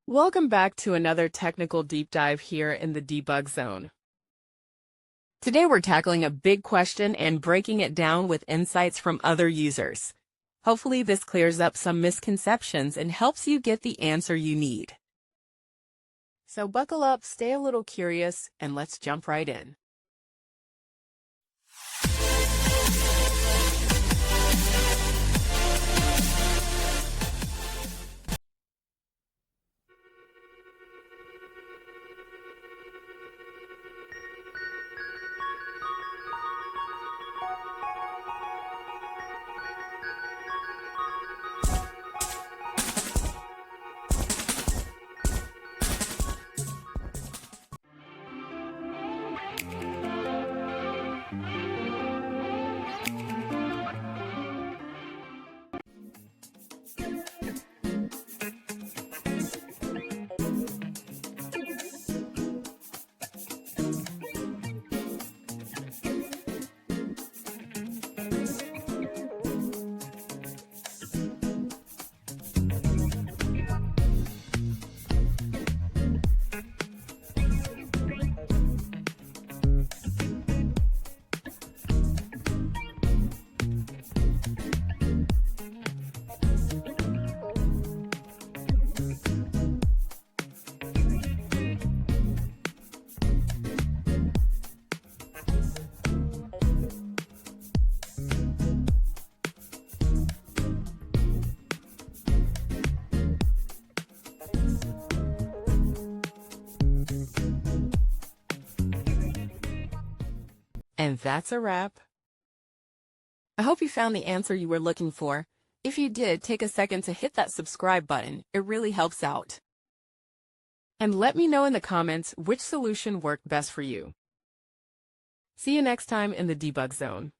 Welcome back to another technical deep dive here in the debug zone. Today we're tackling a big question and breaking it down with insights from other users. Hopefully this clears up some misconceptions and helps you get the answer you need. So buckle up, stay a little curious, and let's jump right in. And that's a wrap. I hope you found the answer you were looking for. If you did, take a second to hit that subscribe button. It really helps out. And let me know in the comments which solution worked best for you. See you next time in the debug zone.